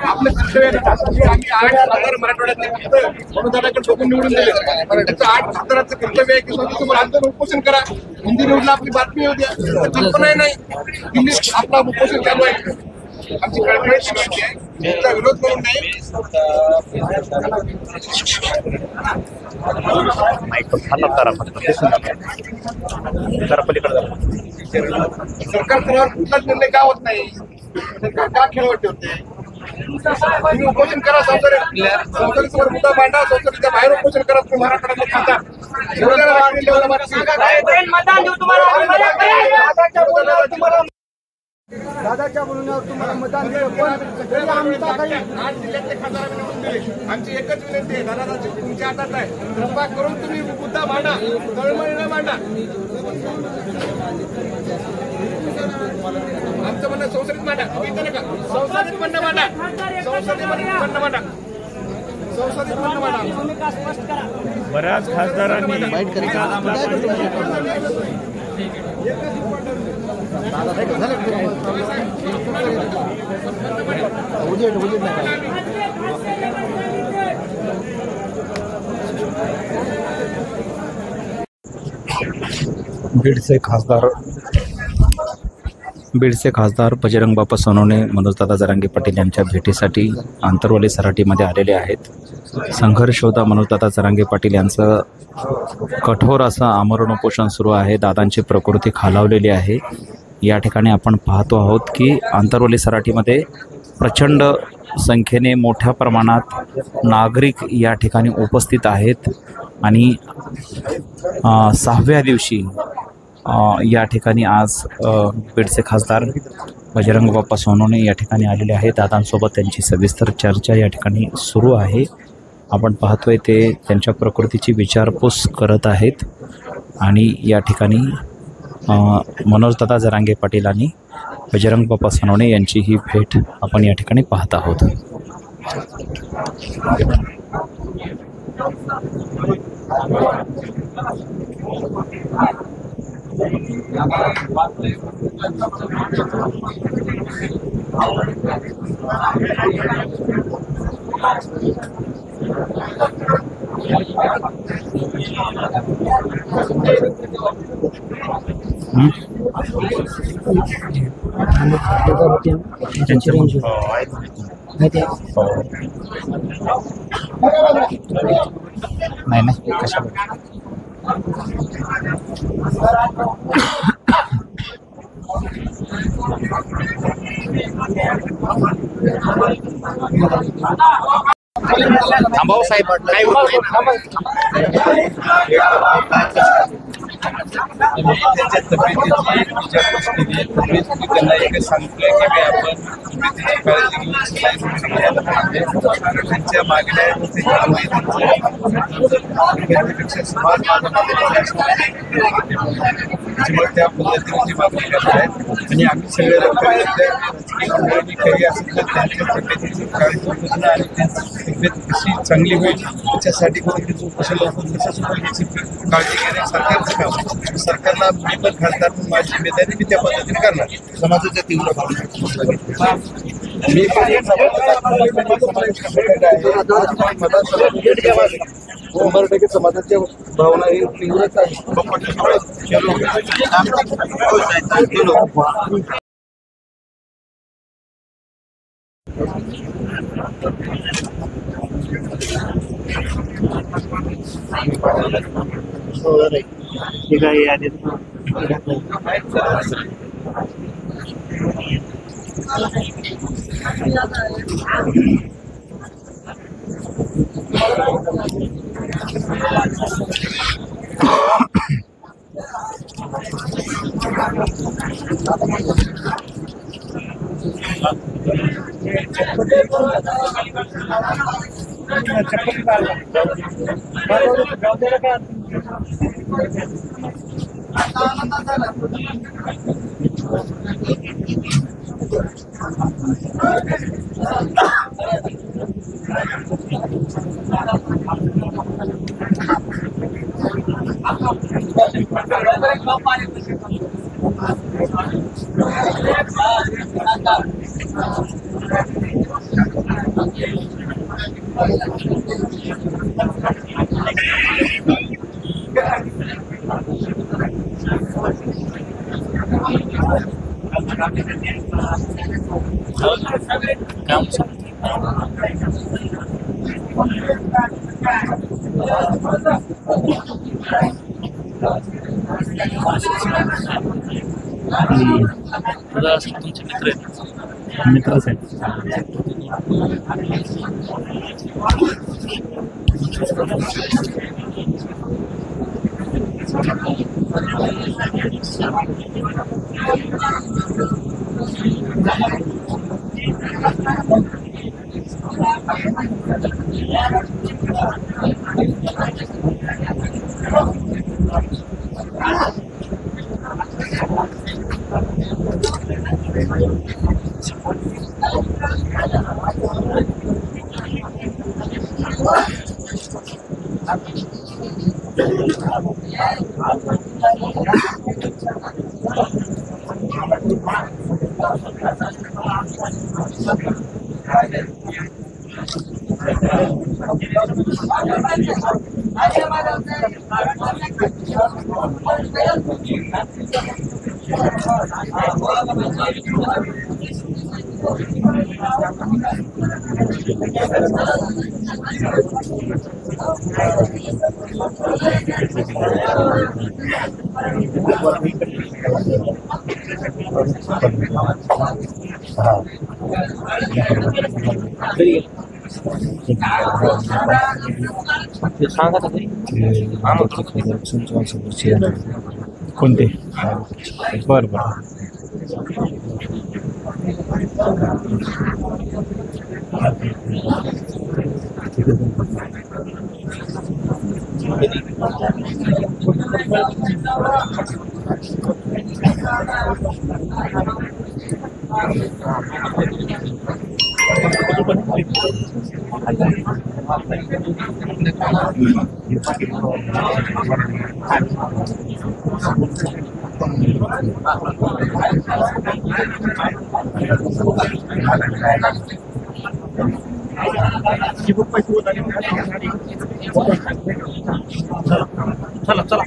आपलं कर्तव्य आम्ही 8,000 मराठवाड्यात मनोदानाकडे बघून निवडून दिले. त्याचं 8,000चं कर्तव्य आहे की तुम्हाला आंदोलन उपोषण करा. हिंदी न्यूजला आपली बातमी होती, कल्पना नाही दिल्लीत आपला उपोषण चालू आहे. आमची कळकळीची माहिती आहे, त्याचा विरोध करून नाही. सरकार स्तरावर कुठलाच निर्णय का होत नाही? सरकार का खेळवट ठेवते? तुम्ही उपोषण करा, संसदेसमोर मुद्दा मांडा, संसदेच्या बाहेर उपोषण करा. तुम्ही मराठवाड्यातले खासदार दादाच्या बोलण्यावर तुम्हाला मतदान दिलं, पण आमचा काही 8 जिल्ह्यातले खासदार निवडून दिले. आमची एकच विनंती आहे, दादा तुमच्या हातात आहे, कृपा करून तुम्ही मुद्दा मांडा, तळमळी न मांडा. आमचं म्हणणं संसदेत मांडा, इथं नका. संसदेत म्हणणं मांडा, संसदेमध्ये म्हणणं मांडा, संसदेत म्हणणं मांडा. बऱ्याच खासदारांनी बीडचे खासदार बजरंग बाप्पा सोनवणे मनोजदादा जरांगे पाटील यांच्या भेटीसाठी आंतरवाली सराटीमध्ये आलेले आहेत. संघर्ष होता मनोजदादा जरांगे पाटील यांचं कठोर असं आमरण उपोषण सुरू आहे. दादांची प्रकृती खालावलेली आहे. या ठिकाणी आपण पाहतो आहोत की आंतरवाली सराटीमध्ये प्रचंड संख्येने मोठ्या प्रमाणात नागरिक या ठिकाणी उपस्थित आहेत आणि 6व्या दिवशी या ठिकाणी आज बीडचे खासदार बजरंग बाप्पा सोनवणे या ठिकाणी आलेले आहेत. दादांसोबत त्यांची सविस्तर चर्चा या ठिकाणी सुरू आहे. आपण पाहतोय ते त्यांच्या प्रकृतीची विचारपूस करत आहेत आणि या ठिकाणी मनोजदादा जरांगे पाटील आणि बजरंग बाप्पा सोनवणे यांची ही भेट आपण या ठिकाणी पाहत आहोत. नाही कशा थांबाव साहेब, काय त्याच्या तब्येतीची विचारपूस केली. तब्येत त्यांना एकच सांगितलं की आपण तब्येतीची काळजी घेऊन त्यांच्या मागण्या त्यापेक्षा समाज त्या पद्धतीने मागणी करत आहेत आणि आम्ही सगळे राजकीय मंडळी खरी असेल तर त्यांच्या तब्येतीची काळजी घेणं आणि त्यांची तब्येत कशी चांगली होईल त्याच्यासाठी कोणती उपोषण याची काळजी घेणे सरकारचं काम. सरकारला मी पण खासदार म्हणून माझी जिम्मेदारी मी त्या पद्धतीने करणार. समाजाच्या तीव्र भावना समाजाच्या भावना ही तीव्रच आहे. ठीक आहे यादी मित्रच आहेत. कोणते? बरं बरं. चला.